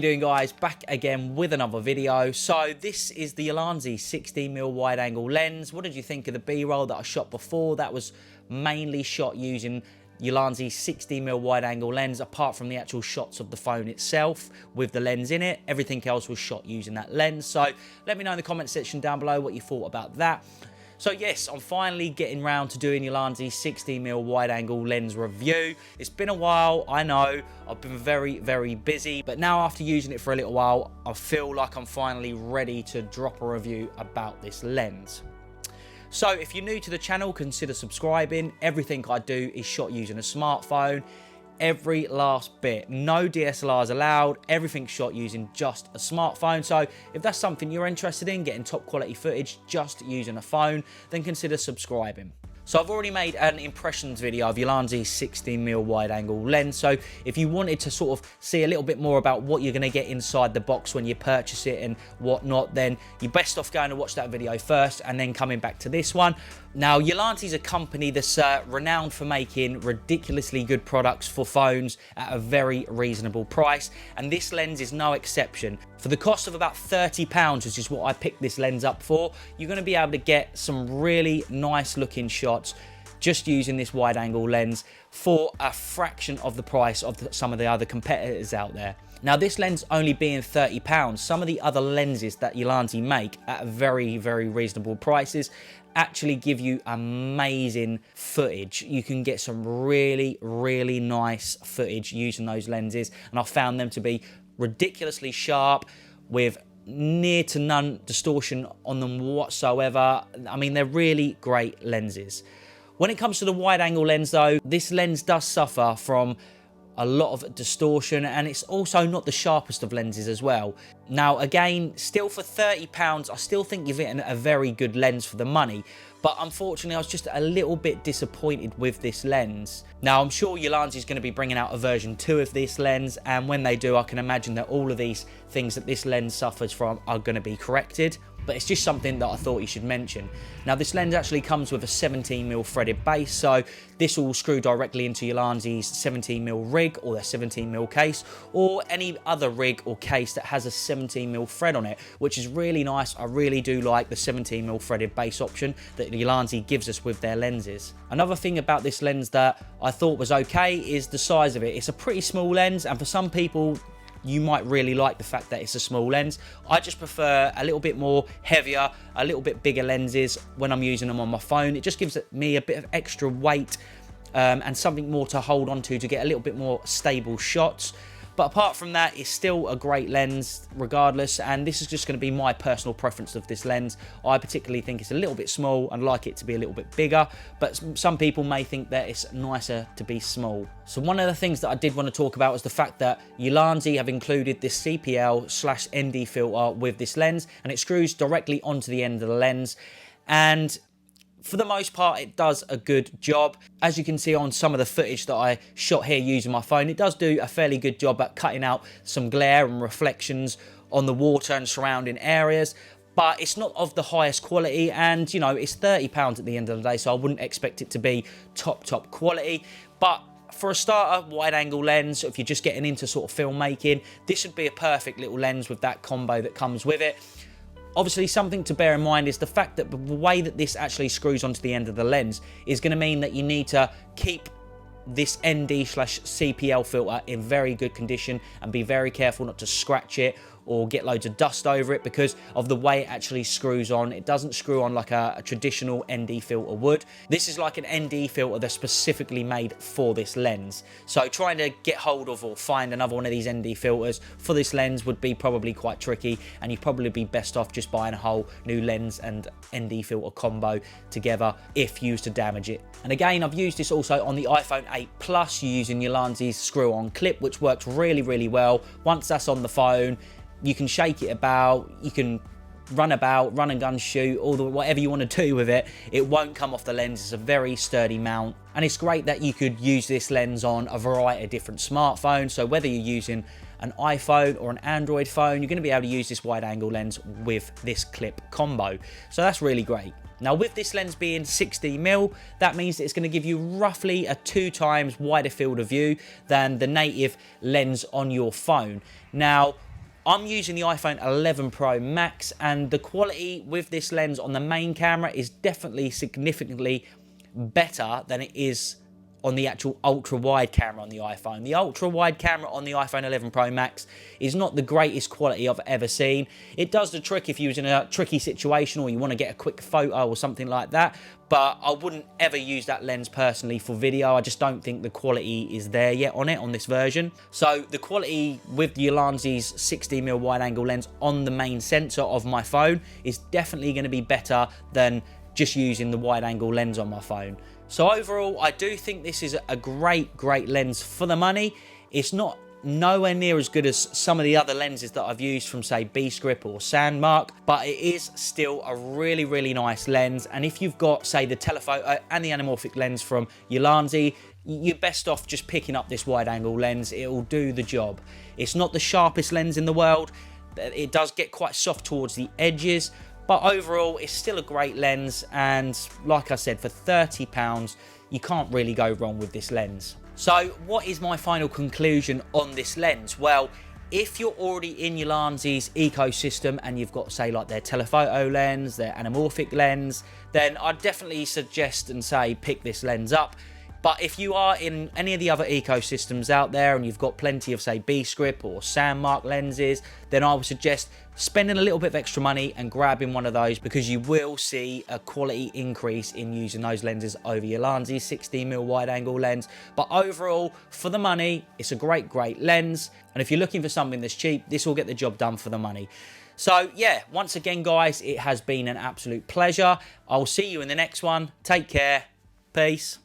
you doing, guys? Back again with another video. So this is the Ulanzi 16mm wide angle lens. What did you think of the B-roll that I shot before? That was mainly shot using Ulanzi 16mm wide angle lens, apart from the actual shots of the phone itself with the lens in it. Everything else was shot using that lens. So let me know in the comment section down below what you thought about that. So yes, I'm finally getting round to doing Ulanzi 16mm wide angle lens review. It's been a while, I know. I've been very busy, but now after using it for a little while, I feel like I'm finally ready to drop a review about this lens. So if you're new to the channel, consider subscribing. Everything I do is shot using a smartphone. Every last bit. No DSLRs allowed. Everything's shot using just a smartphone. So if that's something you're interested in, getting top quality footage just using a phone, then consider subscribing. So I've already made an impressions video of Ulanzi's 16mm wide angle lens. So if you wanted to sort of see a little bit more about what you're going to get inside the box when you purchase it and whatnot, then you're best off going to watch that video first and then coming back to this one. Now, Ulanzi's a company that's renowned for making ridiculously good products for phones at a very reasonable price, and this lens is no exception. For the cost of about £30, which is what I picked this lens up for, you're going to be able to get some really nice looking shots just using this wide angle lens for a fraction of the price of some of the other competitors out there. Now, this lens only being £30, some of the other lenses that Ulanzi make at very reasonable prices actually give you amazing footage. You can get some really nice footage using those lenses, and I found them to be ridiculously sharp with near to none distortion on them whatsoever. I mean, they're really great lenses. When it comes to the wide angle lens though, this lens does suffer from a lot of distortion, and it's also not the sharpest of lenses as well. Now again, still for £30, I still think you've hit a very good lens for the money, but unfortunately I was just a little bit disappointed with this lens. Now I'm sure Ulanzi is going to be bringing out a version 2 of this lens, and when they do, I can imagine that all of these things that this lens suffers from are going to be corrected. But it's just something that I thought you should mention. Now, this lens actually comes with a 17mm threaded base, so this will screw directly into Ulanzi's 17mm rig or their 17mm case, or any other rig or case that has a 17mm thread on it, which is really nice. I really do like the 17mm threaded base option that Ulanzi gives us with their lenses. Another thing about this lens that I thought was okay is the size of it. It's a pretty small lens, and for some people, you might really like the fact that it's a small lens. I just prefer a little bit more heavier, a little bit bigger lenses when I'm using them on my phone. It just gives me a bit of extra weight and something more to hold on to get a little bit more stable shots. But apart from that, it's still a great lens regardless, and this is just going to be my personal preference of this lens. I particularly think it's a little bit small and like it to be a little bit bigger, but some people may think that it's nicer to be small. So one of the things that I did want to talk about was the fact that Ulanzi have included this CPL/ND filter with this lens, and it screws directly onto the end of the lens, and for the most part, it does a good job. As you can see on some of the footage that I shot here using my phone, it does do a fairly good job at cutting out some glare and reflections on the water and surrounding areas. But it's not of the highest quality, and you know, it's £30 at the end of the day, so I wouldn't expect it to be top quality. But for a starter wide angle lens, if you're just getting into sort of filmmaking, this would be a perfect little lens with that combo that comes with it. Obviously, something to bear in mind is the fact that the way that this actually screws onto the end of the lens is going to mean that you need to keep this ND/CPL filter in very good condition and be very careful not to scratch it or get loads of dust over it because of the way it actually screws on. It doesn't screw on like a traditional ND filter would. This is like an ND filter that's specifically made for this lens. So trying to get hold of or find another one of these ND filters for this lens would be probably quite tricky, and you'd probably be best off just buying a whole new lens and ND filter combo together if you was to damage it. And again, I've used this also on the iPhone 8 Plus using Ulanzi's screw-on clip, which works really well. Once that's on the phone, you can shake it about, you can run about, run and gun shoot, whatever you want to do with it. It won't come off the lens. It's a very sturdy mount, and it's great that you could use this lens on a variety of different smartphones. So whether you're using an iPhone or an Android phone, you're going to be able to use this wide angle lens with this clip combo. So that's really great. Now, with this lens being 16mm, that means that it's going to give you roughly a 2 times wider field of view than the native lens on your phone. Now, I'm using the iPhone 11 Pro Max, and the quality with this lens on the main camera is definitely significantly better than it is on the actual ultra-wide camera on the iPhone. The ultra-wide camera on the iPhone 11 Pro Max is not the greatest quality I've ever seen. It does the trick if you're in a tricky situation or you want to get a quick photo or something like that, but I wouldn't ever use that lens personally for video. I just don't think the quality is there yet on it, on this version. So the quality with the Ulanzi's 16mm wide-angle lens on the main sensor of my phone is definitely going to be better than just using the wide-angle lens on my phone. So overall, I do think this is a great lens for the money. It's not nowhere near as good as some of the other lenses that I've used from, say, B-Script or Sandmark, but it is still a really nice lens. And if you've got, say, the telephoto and the anamorphic lens from Ulanzi, you're best off just picking up this wide-angle lens. It'll do the job. It's not the sharpest lens in the world. It does get quite soft towards the edges, but overall, it's still a great lens, and like I said, for £30, you can't really go wrong with this lens. So what is my final conclusion on this lens? Well, if you're already in Ulanzi's ecosystem and you've got, say, like their telephoto lens, their anamorphic lens, then I'd definitely suggest and say pick this lens up. But if you are in any of the other ecosystems out there and you've got plenty of, say, B-Script or Sandmark lenses, then I would suggest spending a little bit of extra money and grabbing one of those, because you will see a quality increase in using those lenses over Ulanzi's 16mm wide-angle lens. But overall, for the money, it's a great lens. And if you're looking for something that's cheap, this will get the job done for the money. So yeah, once again, guys, it has been an absolute pleasure. I'll see you in the next one. Take care. Peace.